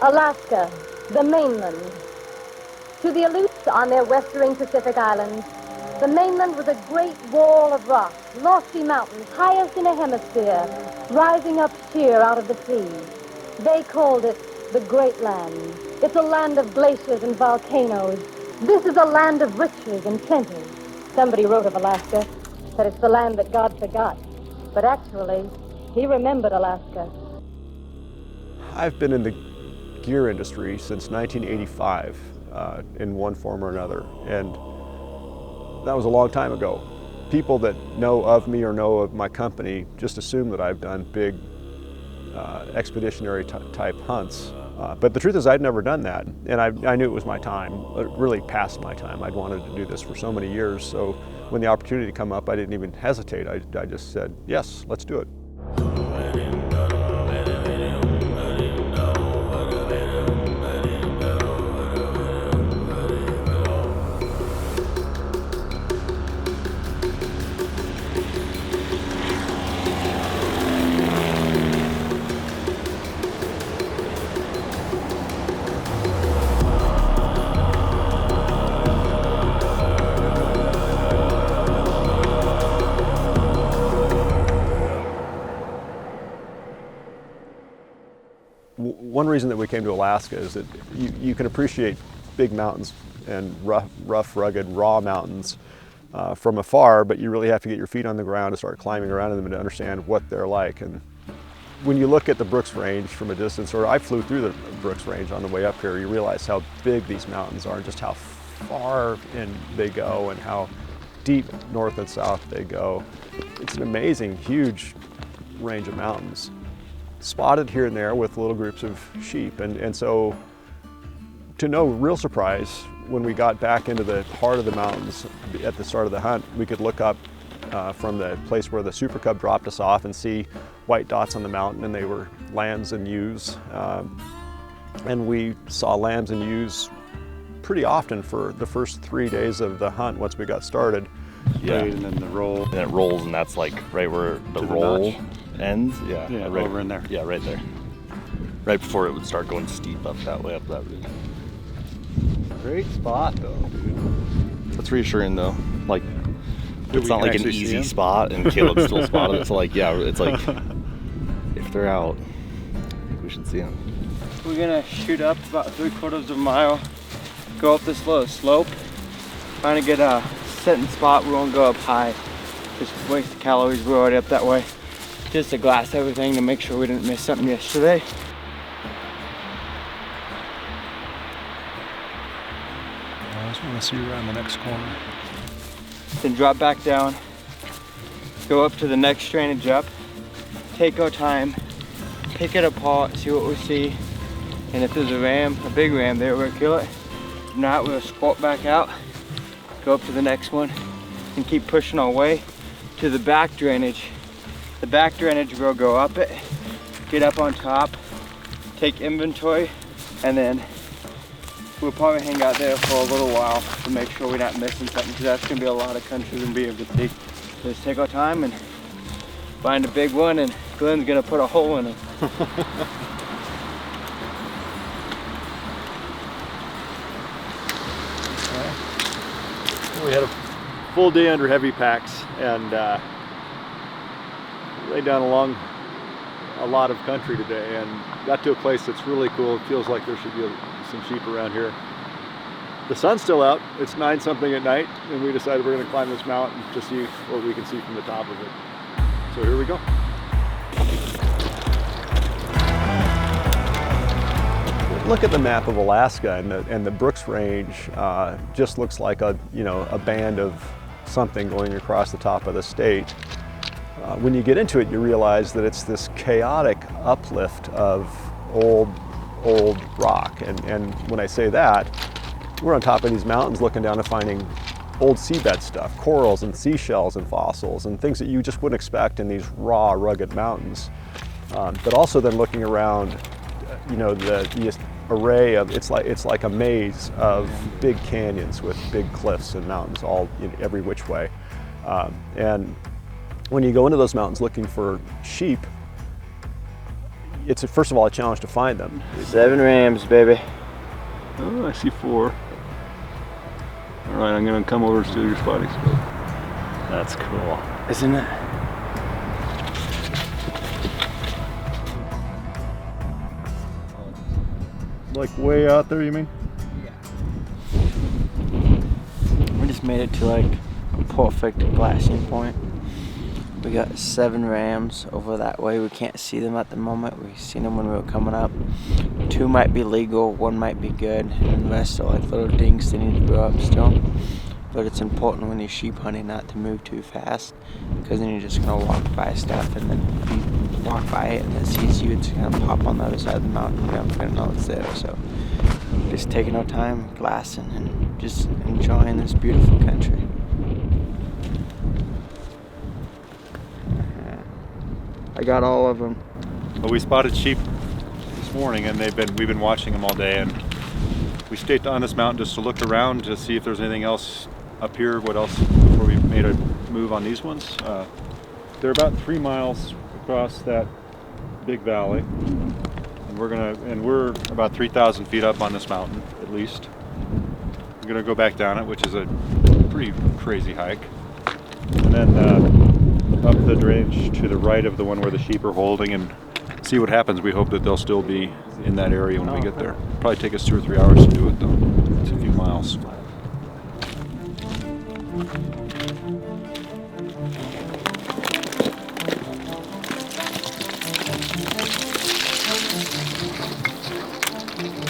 Alaska, the mainland. To the Aleuts on their westering Pacific islands, the mainland was a great wall of rock, lofty mountains, highest in a hemisphere, rising up sheer out of the sea. They called it the Great Land. It's a land of glaciers and volcanoes. This is a land of riches and plenty. Somebody wrote of Alaska that it's the land that God forgot. But actually, he remembered Alaska. I've been in the gear industry since 1985 in one form or another, and that was a long time ago. People that know of me or know of my company just assume that I've done big expeditionary type hunts. But the truth is I'd never done that, and I knew it was my time, really past my time. I'd wanted to do this for so many years, so when the opportunity came up, I didn't even hesitate. I just said, yes, let's do it. One reason that we came to Alaska is that you can appreciate big mountains and rough, rugged, raw mountains from afar, but you really have to get your feet on the ground and start climbing around them and to understand what they're like. And when you look at the Brooks Range from a distance, or I flew through the Brooks Range on the way up here, you realize how big these mountains are and just how far in they go and how deep north and south they go. It's an amazing, huge range of mountains, spotted here and there with little groups of sheep. And so, to no real surprise, when we got back into the heart of the mountains at the start of the hunt, we could look up from the place where the Super Cub dropped us off and see white dots on the mountain, and they were lambs and ewes. And we saw lambs and ewes pretty often for the first 3 days of the hunt once we got started. Yeah, and then the roll. And it rolls, and that's like right where the roll ends. Yeah, yeah, right over in there. Yeah, right there. Right before it would start going steep up that way, up that route. Great spot though, dude. That's reassuring though. Like, Dude, it's not like an easy spot, and Caleb still spotted it. So like, yeah, it's like if they're out, I think we should see them. We're gonna shoot up about 3/4 of a mile, go up this little slope, trying to get a setting spot. We won't go up high, just waste the calories. We're already up that way. Just to glass everything to make sure we didn't miss something yesterday. I just want to see you around the next corner. Then drop back down, go up to the next drainage up, take our time, pick it apart, see what we see, and if there's a ram, a big ram there, we'll kill it. If not, we'll squat back out, go up to the next one, and keep pushing our way to the back drainage. The back drainage, we'll go up it, get up on top, take inventory, and then we'll probably hang out there for a little while to make sure we're not missing something, because that's gonna be a lot of country we're gonna be able to see. So let's take our time and find a big one, and Glen's gonna put a hole in it. We had a full day under heavy packs and laid down along a lot of country today and got to a place that's really cool. It feels like there should be some sheep around here. The sun's still out. It's 9-something at night, and we decided we're going to climb this mountain to see what we can see from the top of it. So here we go. Look at the map of Alaska, and the Brooks Range just looks like a band of something going across the top of the state. When you get into it, you realize that it's this chaotic uplift of old rock. And when I say that, we're on top of these mountains looking down and finding old seabed stuff, corals and seashells and fossils and things that you just wouldn't expect in these raw, rugged mountains. But also then looking around, the array of, it's like a maze of big canyons with big cliffs and mountains all in every which way. And when you go into those mountains looking for sheep, it's first of all a challenge to find them. 7 rams, baby. Oh, I see 4. All right, I'm gonna come over and steal your spotting scope. That's cool. Isn't it? Like way out there, you mean? We just made it to like a perfect glassing point. We got 7 rams over that way. We can't see them at the moment. We seen them when we were coming up. 2 might be legal, 1 might be good, and the rest are like little dinks. They need to grow up still. But it's important when you're sheep hunting not to move too fast, because then you're just gonna walk by stuff, and then if you walk by it and it sees you, it's gonna pop on the other side of the mountain. You're never gonna know it's there. So just taking our time, glassing, and just enjoying this beautiful country. I got all of them. Well, we spotted sheep this morning, and we've been watching them all day, and we stayed on this mountain just to look around to see if there's anything else up here. What else before we made a move on these ones? They're about 3 miles across that big valley, and we're about 3,000 feet up on this mountain at least. We're gonna go back down it, which is a pretty crazy hike, and then up the range to the right of the one where the sheep are holding and see what happens. We hope that they'll still be in that area when we get there. Probably take us 2 or 3 hours to do it though. It's a few miles.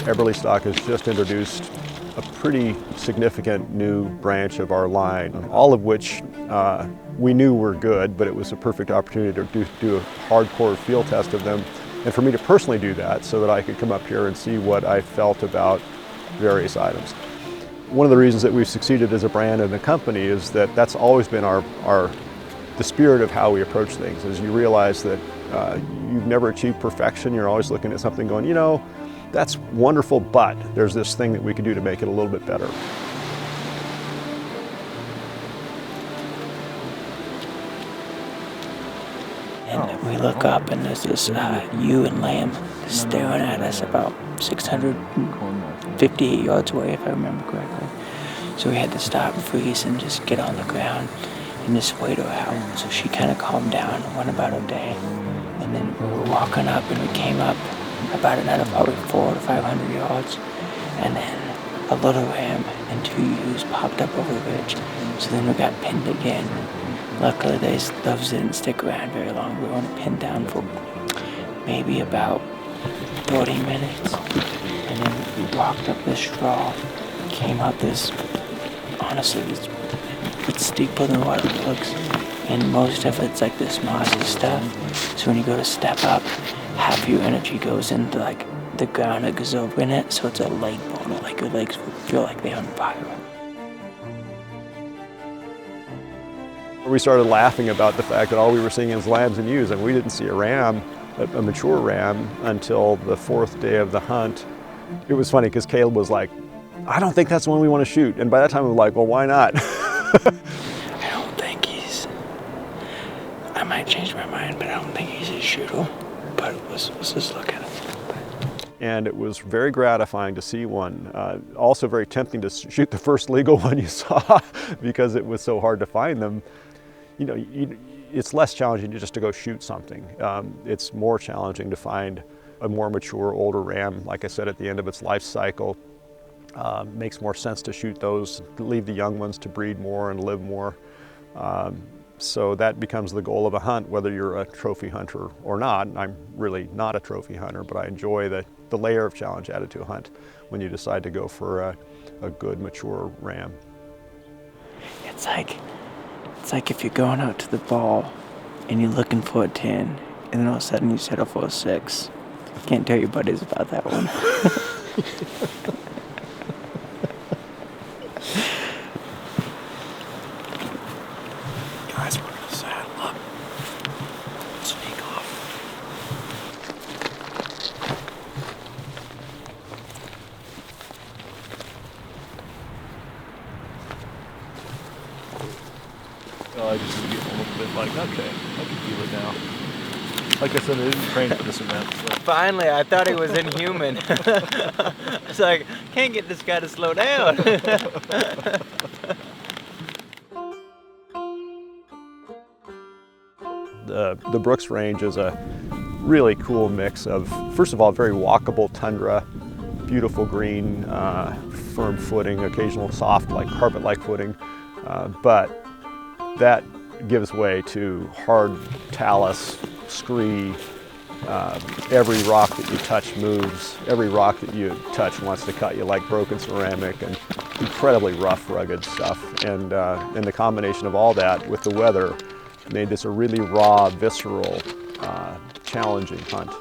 Eberlestock has just introduced a pretty significant new branch of our line, all of which we knew were good, but it was a perfect opportunity to do a hardcore field test of them, and for me to personally do that so that I could come up here and see what I felt about various items. One of the reasons that we've succeeded as a brand and a company is that that's always been the spirit of how we approach things, is you realize that you've never achieved perfection. You're always looking at something going, you know, that's wonderful, but there's this thing that we could do to make it a little bit better. And we look up and there's this ewe and lamb staring at us about 658 yards away, if I remember correctly. So we had to stop, freeze, and just get on the ground and just wait her out. So she kind of calmed down and went about her day. And then we were walking up and we came up about another probably 400 to 500 yards. And then a little ram and 2 ewes popped up over the ridge. So then we got pinned again. Luckily, those didn't stick around very long. We were only pinned down for maybe about 40 minutes. And then we walked up this straw, came up this, honestly, it's steeper than what it looks. And most of it's like this mossy stuff. So when you go to step up, half your energy goes into like the ground that goes over in it. So it's a leg bone, like your legs feel like they're on fire. We started laughing about the fact that all we were seeing is lambs and ewes, and we didn't see a ram, a mature ram, until the 4th day of the hunt. It was funny because Caleb was like, I don't think that's the one we want to shoot. And by that time we were like, well, why not? I don't think I might change my mind, but I don't think he's a shooter. But let's just look at it. And it was very gratifying to see one. Also very tempting to shoot the first legal one you saw because it was so hard to find them. You know, it's less challenging just to go shoot something. It's more challenging to find a more mature, older ram, like I said, at the end of its life cycle. Makes more sense to shoot those, leave the young ones to breed more and live more. So that becomes the goal of a hunt, whether you're a trophy hunter or not. I'm really not a trophy hunter, but I enjoy the layer of challenge added to a hunt when you decide to go for a good, mature ram. It's like if you're going out to the ball and you're looking for a 10, and then all of a sudden you settle for a 6. Can't tell your buddies about that one. Guys, we're gonna saddle up. Sneak off. I just get a little bit like, okay, I can feel it now. Like I said, I didn't train for this event. So. Finally, I thought he was inhuman. It's like, can't get this guy to slow down. The Brooks Range is a really cool mix of, first of all, very walkable tundra, beautiful green, firm footing, occasional soft, like carpet-like footing, but that gives way to hard talus, scree. Every rock that you touch moves. Every rock that you touch wants to cut you like broken ceramic, and incredibly rough, rugged stuff. And the combination of all that with the weather made this a really raw, visceral, challenging hunt.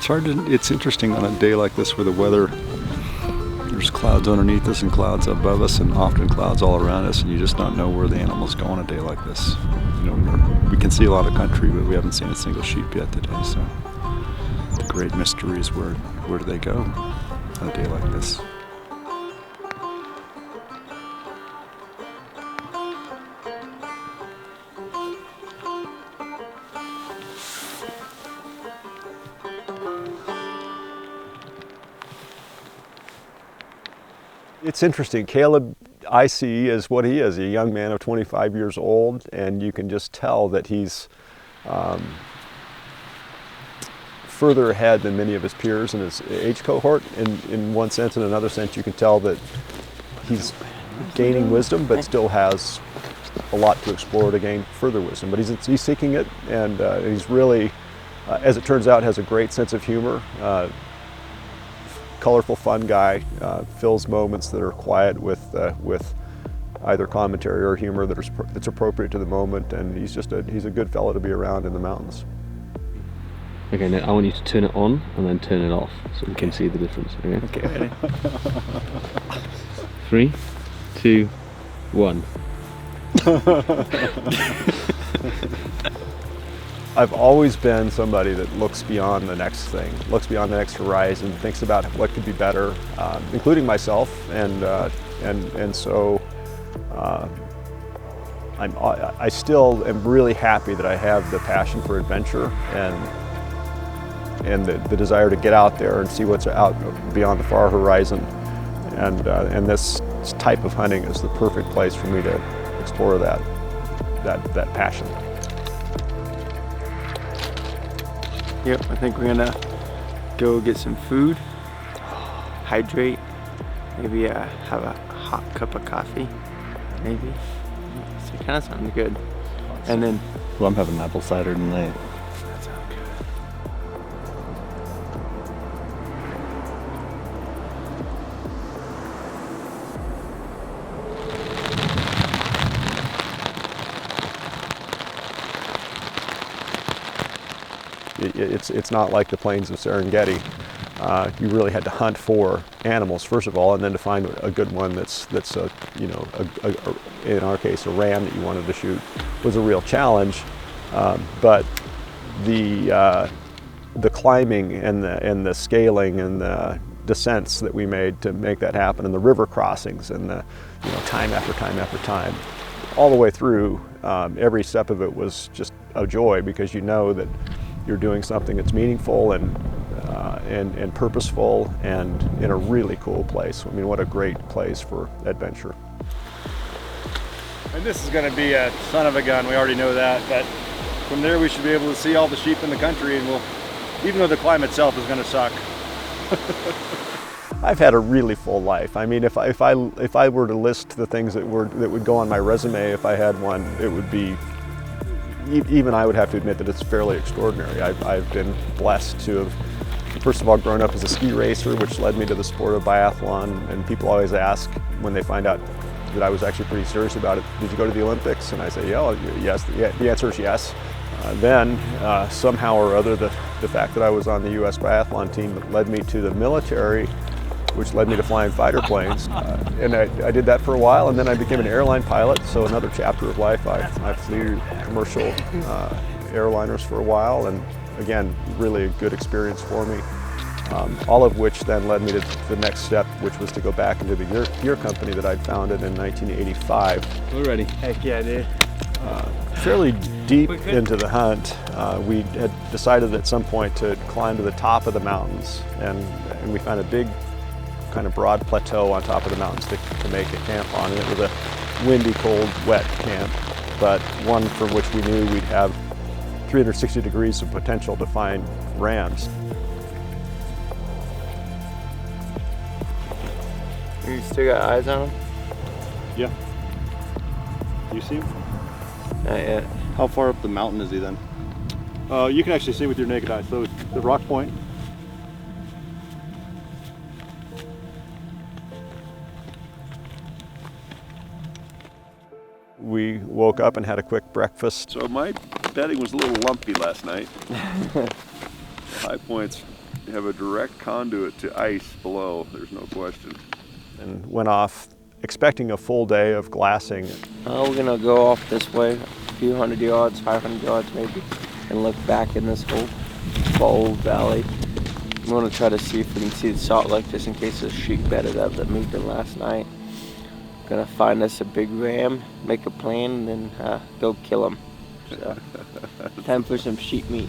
It's interesting on a day like this where the weather, there's clouds underneath us and clouds above us and often clouds all around us, and you just don't know where the animals go on a day like this. You know, we can see a lot of country, but we haven't seen a single sheep yet today, so the great mystery is where do they go on a day like this. It's interesting. Caleb, I see, is what he is, a young man of 25 years old, and you can just tell that he's further ahead than many of his peers in his age cohort. In one sense, in another sense, you can tell that he's gaining wisdom, but still has a lot to explore to gain further wisdom. But he's seeking it, and he's really, as it turns out, has a great sense of humor. Colorful, fun guy, fills moments that are quiet with either commentary or humor that's appropriate to the moment, and he's a good fellow to be around in the mountains. Okay, now I want you to turn it on and then turn it off so we can see the difference. Okay, ready? 3, 2, 1. I've always been somebody that looks beyond the next thing, looks beyond the next horizon, thinks about what could be better, including myself, and so I still am really happy that I have the passion for adventure and the desire to get out there and see what's out beyond the far horizon, and this type of hunting is the perfect place for me to explore that passion. Yep, I think we're gonna go get some food, hydrate, maybe have a hot cup of coffee, maybe. So it kind of sounds good. And then, Well, I'm having apple cider tonight. that sounds good. It's not like the plains of Serengeti. You really had to hunt for animals first of all, and then to find a good one that's in our case a ram that you wanted to shoot was a real challenge. But the climbing and the scaling and the descents that we made to make that happen, and the river crossings, and the time after time after time, all the way through, every step of it was just a joy, because you know that you're doing something that's meaningful and purposeful and in a really cool place. I mean, what a great place for adventure. And this is going to be a son of a gun, we already know that, but from there we should be able to see all the sheep in the country, and even though the climb itself is going to suck. I've had a really full life. I mean, if I were to list the things that would go on my resume if I had one, it would be, even I would have to admit that it's fairly extraordinary. I've been blessed to have, first of all, grown up as a ski racer, which led me to the sport of biathlon, and people always ask when they find out that I was actually pretty serious about it, did you go to the Olympics? And I say, yes, the answer is yes. Then somehow or other, the fact that I was on the US biathlon team led me to the military, which led me to flying fighter planes. And I did that for a while, and then I became an airline pilot, so another chapter of life. I flew commercial airliners for a while, and again, really a good experience for me. All of which then led me to the next step, which was to go back into the gear company that I'd founded in 1985. We're ready. Heck yeah, dude. Fairly deep into the hunt, we had decided at some point to climb to the top of the mountains, and we found a big kind of broad plateau on top of the mountains to make a camp on. And it was a windy, cold, wet camp, but one from which we knew we'd have 360 degrees of potential to find rams. You still got eyes on them? Yeah. You see him? Not yet. How far up the mountain is he then? You can actually see with your naked eye. So the rock point. We woke up and had a quick breakfast. So my bedding was a little lumpy last night. High points have a direct conduit to ice below, there's no question. And went off expecting a full day of glassing. We're gonna go off this way, a few hundred yards, 500 yards maybe, and look back in this whole bowl valley. We want to try to see if we can see the salt lake just in case there's sheep bedded up that moved in last night. Gonna find us a big ram, make a plan, and then go kill him. So, time for some sheep meat.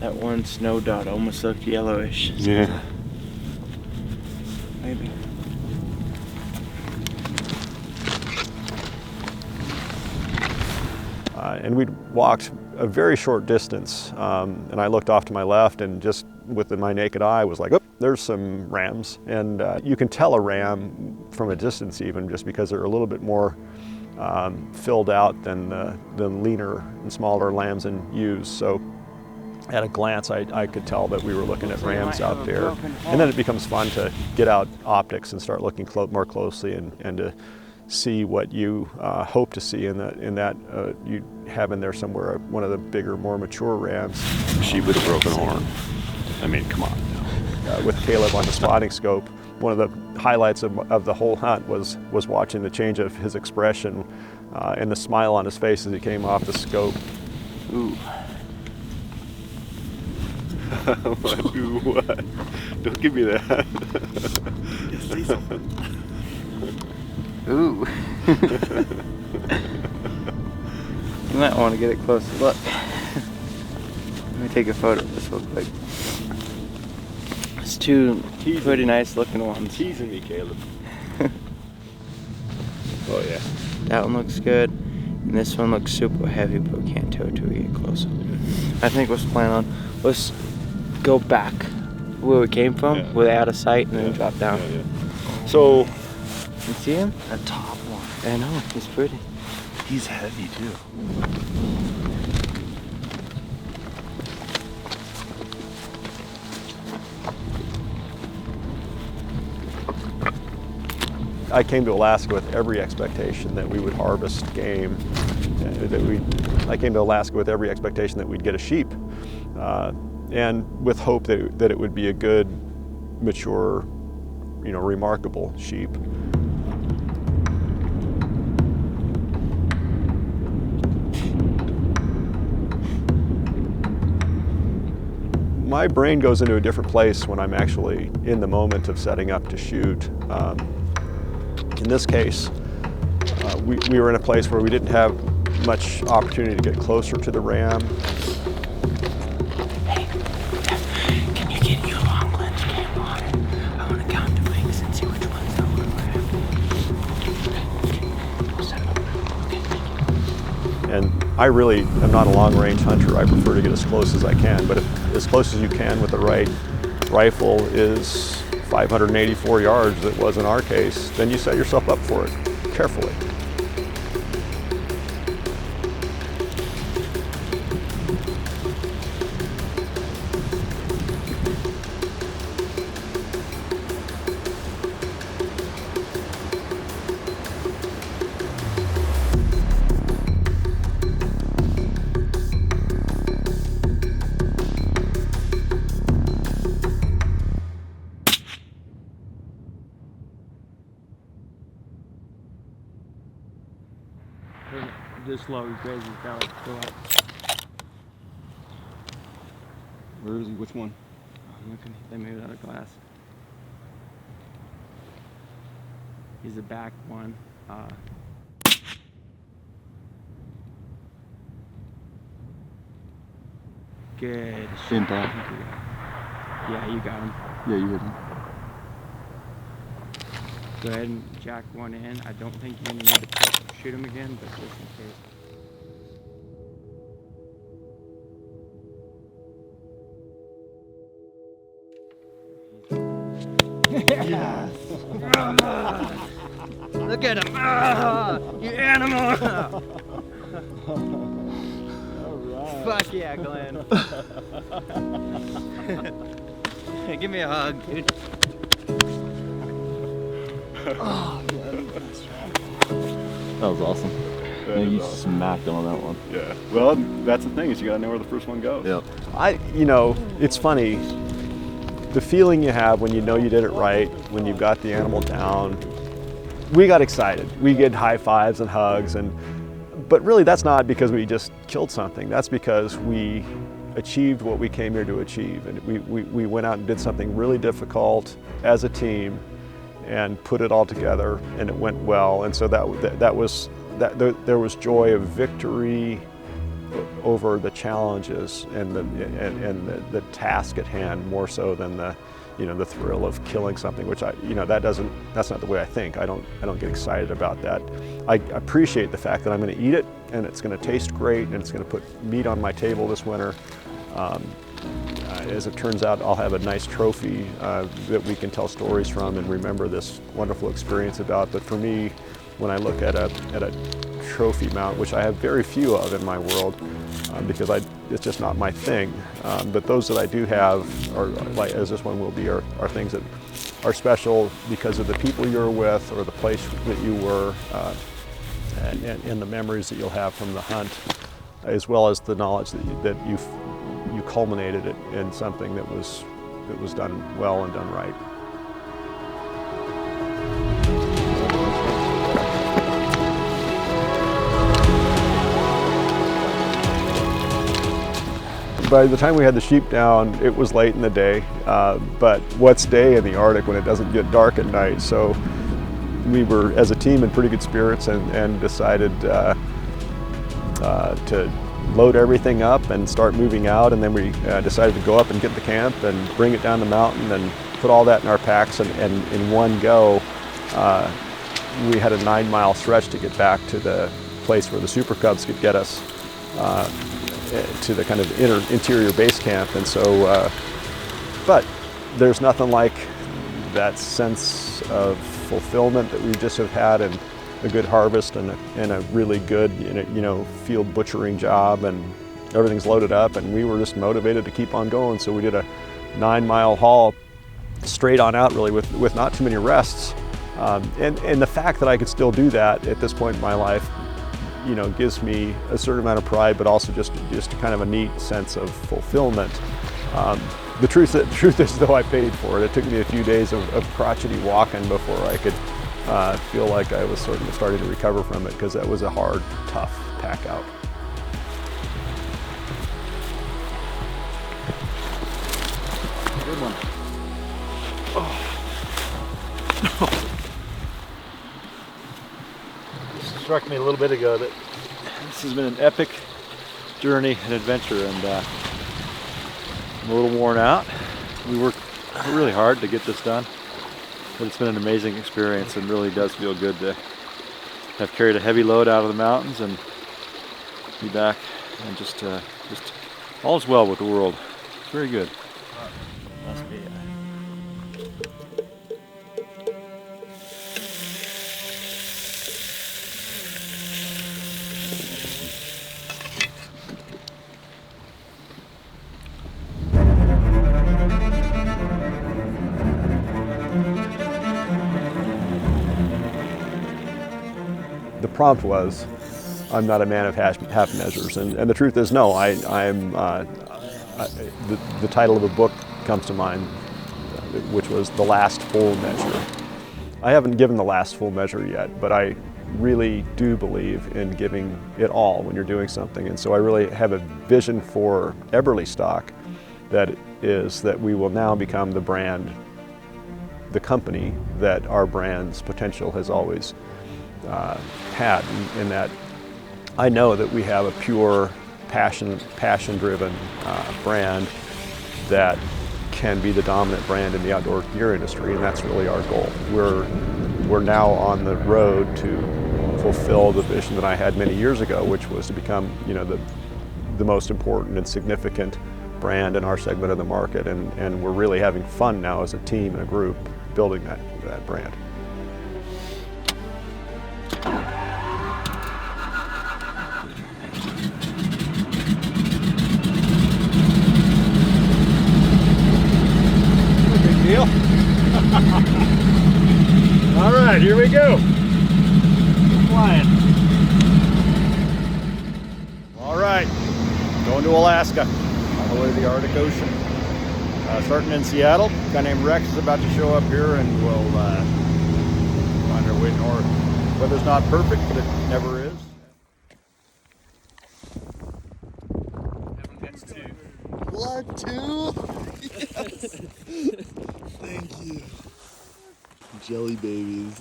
That one snow dot almost looked yellowish. Yeah. Maybe. And we'd walked a very short distance, and I looked off to my left and just with my naked eye was like, oh, there's some rams. And you can tell a ram from a distance even just because they're a little bit more filled out than leaner and smaller lambs and ewes. So at a glance, I could tell that we were looking at rams out there. And then it becomes fun to get out optics and start looking more closely and to see what you hope to see in that you have in there somewhere one of the bigger, more mature rams. Sheep with a broken horn. I mean, come on. With Caleb on the spotting scope, one of the highlights of the whole hunt was watching the change of his expression and the smile on his face as he came off the scope. Ooh. Ooh, what? Don't give me that. Ooh. You might want to get a closer look. Let me take a photo of this real quick. It's two pretty nice looking ones. Teasing me, Caleb. Oh yeah. That one looks good. And this one looks super heavy, but we can't tell till we get closer. I think let's plan on, let's go back where we came from, where they're out of sight, and then drop down. Yeah, yeah. So, you see him? That top one. I know, he's pretty. He's heavy too. I came to Alaska with every expectation that we would harvest game. I came to Alaska with every expectation that we'd get a sheep, and with hope that it would be a good, mature, remarkable sheep. My brain goes into a different place when I'm actually in the moment of setting up to shoot. In this case, we were in a place where we didn't have much opportunity to get closer to the ram. Hey, can you get your long lens camera on it? I want to count the rings and see which ones are okay. We'll set them up. Okay, thank you. And I really am not a long-range hunter. I prefer to get as close as I can, but as close as you can with the right rifle is 584 yards, that was in our case, then you set yourself up for it carefully. Just slow, he's crazy. Go up. Where is he? Which one? I'm looking, they made it out of glass. He's the back one. Good. Same thought. Yeah, you got him. Yeah, you hit him. Go ahead and jack one in. I don't think you're gonna need to shoot him again, but just in case. Yes. Look at him. You animal. Fuck yeah, Glenn. Give me a hug, dude. That was awesome. Yeah, you smacked him on that one. Yeah. Well, that's the thing, is you gotta know where the first one goes. Yep. It's funny, the feeling you have when you know you did it right, when you've got the animal down. We got excited. We get high fives and hugs, but really that's not because we just killed something. That's because we achieved what we came here to achieve. And we went out and did something really difficult as a team and put it all together, and it went well. And so there was joy of victory over the challenges and the task at hand, more so than the thrill of killing something, which that's not the way I think. I don't get excited about that. I appreciate the fact that I'm going to eat it and it's going to taste great and it's going to put meat on my table this winter. As it turns out, I'll have a nice trophy that we can tell stories from and remember this wonderful experience about. But for me, when I look at a trophy mount, which I have very few of in my world, because it's just not my thing. But those that I do have, are, like as this one will be, are things that are special because of the people you're with or the place that you were, and the memories that you'll have from the hunt, as well as the knowledge that you culminated it in something that was done well and done right. By the time we had the sheep down, it was late in the day, but what's day in the Arctic when it doesn't get dark at night? So we were, as a team, in pretty good spirits and decided to load everything up and start moving out. And then we decided to go up and get the camp and bring it down the mountain and put all that in our packs. And in one go, we had a 9-mile stretch to get back to the place where the Super Cubs could get us to the kind of interior base camp. And so, but there's nothing like that sense of fulfillment that we just have had, and a good harvest and a really good field butchering job, and everything's loaded up, and we were just motivated to keep on going. So we did a 9-mile haul straight on out, really, with not too many rests. And the fact that I could still do that at this point in my life, gives me a certain amount of pride, but also just kind of a neat sense of fulfillment. The truth is, though, I paid for it. It took me a few days of crotchety walking before I could feel like I was sort of starting to recover from it, because that was a hard, tough pack out. Good one. Struck me a little bit ago that this has been an epic journey and adventure, and I'm a little worn out. We worked really hard to get this done, but it's been an amazing experience, and really does feel good to have carried a heavy load out of the mountains and be back, and just all is well with the world. It's very good. Must be. The prompt was, I'm not a man of half measures, and the truth is, no. The title of a book comes to mind, which was The Last Full Measure. I haven't given the last full measure yet, but I really do believe in giving it all when you're doing something, and so I really have a vision for Eberlestock that we will now become the brand, the company that our brand's potential has always had, in that I know that we have a pure passion-driven brand that can be the dominant brand in the outdoor gear industry, and that's really our goal. We're now on the road to fulfill the vision that I had many years ago, which was to become, the most important and significant brand in our segment of the market, and we're really having fun now as a team and a group building that brand. Big deal. All right, here we go. We're flying. All right, going to Alaska, all the way to the Arctic Ocean. Starting in Seattle, a guy named Rex is about to show up here, and we'll find our way north. Weather's not perfect, but it never is. Blood too? Yes! Thank you. Jelly babies.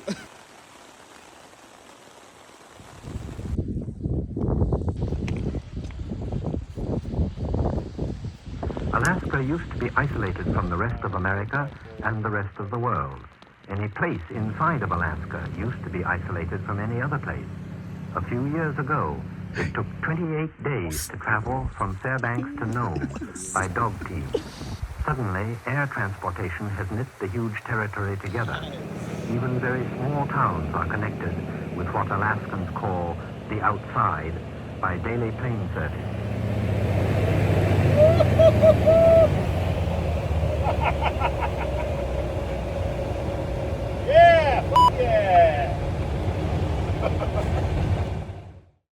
Alaska used to be isolated from the rest of America and the rest of the world. Any place inside of Alaska used to be isolated from any other place. A few years ago, it took 28 days to travel from Fairbanks to Nome by dog team. Suddenly, air transportation has knit the huge territory together. Even very small towns are connected with what Alaskans call the outside by daily plane service. Yeah! Yeah!